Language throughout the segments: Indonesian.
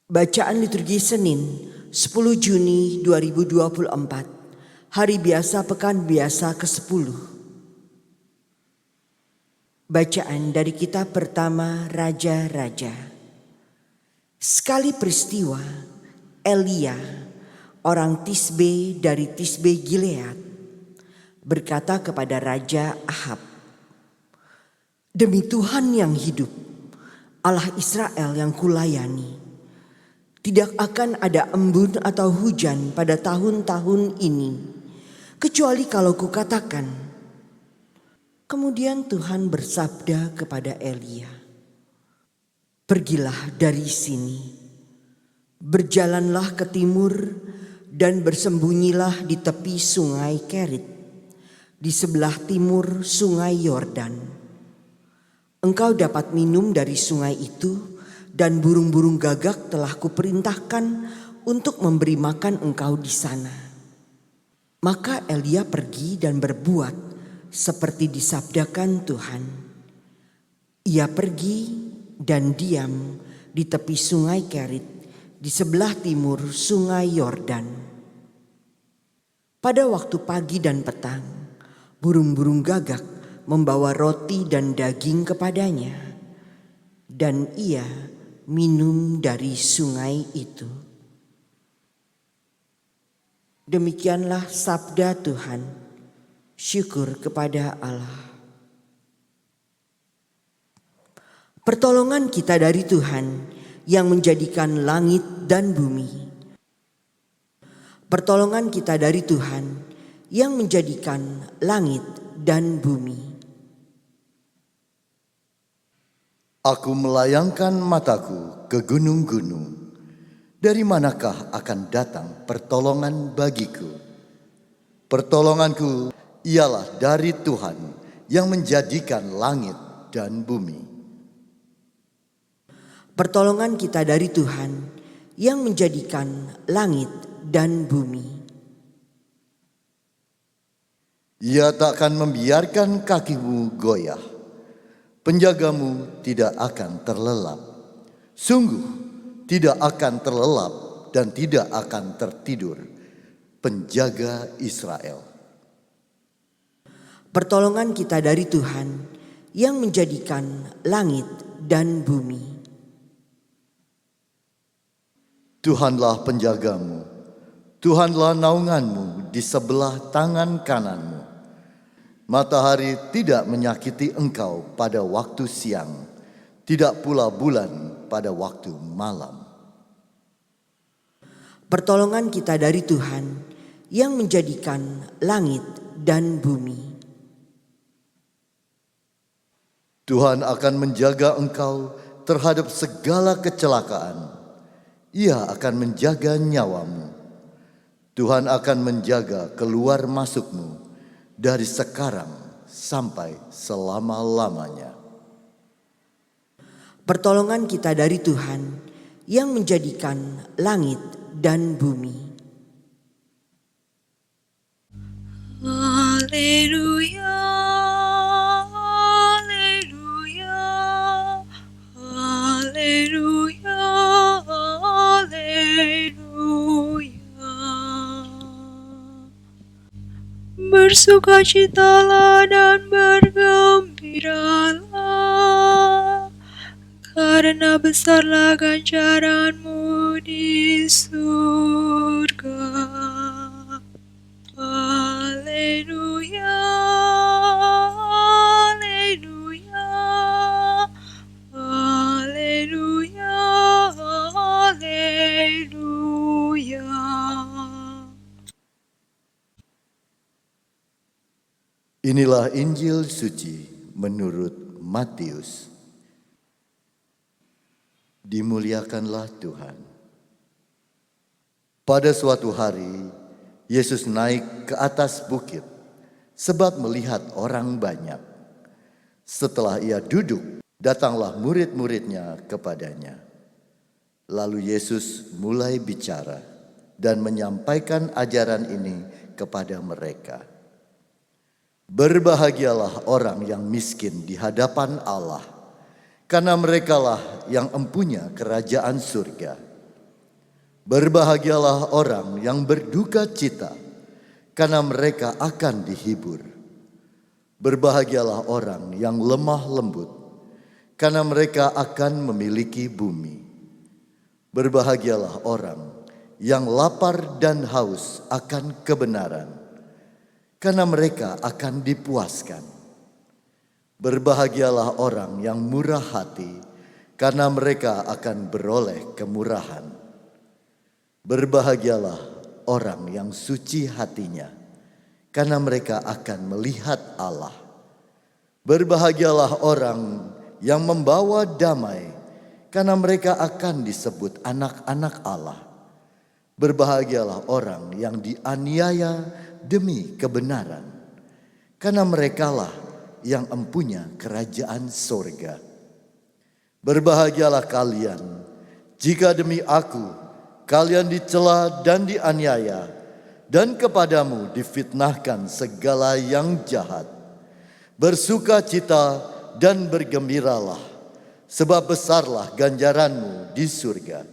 Bacaan liturgi Senin 10 Juni 2024, Hari Biasa Pekan Biasa ke-10. Bacaan dari kitab pertama Raja-Raja. Sekali peristiwa, Elia, orang Tisbe dari Tisbe Gilead, berkata kepada Raja Ahab, "Demi Tuhan yang hidup, Allah Israel yang kulayani, tidak akan ada embun atau hujan pada tahun-tahun ini, kecuali kalau kukatakan." Kemudian Tuhan bersabda kepada Elia, "Pergilah dari sini, berjalanlah ke timur dan bersembunyilah di tepi sungai Kerit, di sebelah timur sungai Yordan. Engkau dapat minum dari sungai itu, dan burung-burung gagak telah kuperintahkan untuk memberi makan engkau di sana." Maka Elia pergi dan berbuat seperti disabdakan Tuhan. Ia pergi dan diam di tepi sungai Kerit, di sebelah timur sungai Yordan. Pada waktu pagi dan petang, burung-burung gagak membawa roti dan daging kepadanya, dan ia minum dari sungai itu. Demikianlah sabda Tuhan. Syukur kepada Allah. Pertolongan kita dari Tuhan yang menjadikan langit dan bumi. Pertolongan kita dari Tuhan yang menjadikan langit dan bumi. Aku melayangkan mataku ke gunung-gunung. Dari manakah akan datang pertolongan bagiku? Pertolonganku ialah dari Tuhan yang menjadikan langit dan bumi. Pertolongan kita dari Tuhan yang menjadikan langit dan bumi. Ia takkan membiarkan kakimu goyah. Penjagamu tidak akan terlelap. Sungguh tidak akan terlelap dan tidak akan tertidur penjaga Israel. Pertolongan kita dari Tuhan yang menjadikan langit dan bumi. Tuhanlah penjagamu, Tuhanlah naunganmu di sebelah tangan kananmu. Matahari tidak menyakiti engkau pada waktu siang, tidak pula bulan pada waktu malam. Pertolongan kita dari Tuhan yang menjadikan langit dan bumi. Tuhan akan menjaga engkau terhadap segala kecelakaan. Ia akan menjaga nyawamu. Tuhan akan menjaga keluar masukmu dari sekarang sampai selama-lamanya. Pertolongan kita dari Tuhan yang menjadikan langit dan bumi. Haleluya. Bersukacitalah dan bergembiralah, karena besarlah ganjaranmu di surga. Haleluya, haleluya, haleluya, haleluya. Inilah Injil suci menurut Matius. Dimuliakanlah Tuhan. Pada suatu hari, Yesus naik ke atas bukit sebab melihat orang banyak. Setelah ia duduk, datanglah murid-muridnya kepadanya. Lalu Yesus mulai bicara dan menyampaikan ajaran ini kepada mereka. Berbahagialah orang yang miskin di hadapan Allah, karena merekalah yang empunya kerajaan surga. Berbahagialah orang yang berduka cita, karena mereka akan dihibur. Berbahagialah orang yang lemah lembut, karena mereka akan memiliki bumi. Berbahagialah orang yang lapar dan haus akan kebenaran, karena mereka akan dipuaskan. Berbahagialah orang yang murah hati, karena mereka akan beroleh kemurahan. Berbahagialah orang yang suci hatinya, karena mereka akan melihat Allah. Berbahagialah orang yang membawa damai, karena mereka akan disebut anak-anak Allah. Berbahagialah orang yang dianiaya demi kebenaran, karena merekalah yang empunya kerajaan sorga. Berbahagialah kalian jika demi aku kalian dicela dan dianiaya, dan kepadamu difitnahkan segala yang jahat. Bersukacita dan bergembiralah, sebab besarlah ganjaranmu di surga.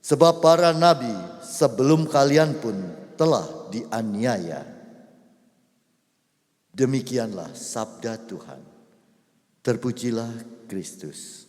Sebab para nabi sebelum kalian pun telah dianiaya. Demikianlah sabda Tuhan. Terpujilah Kristus.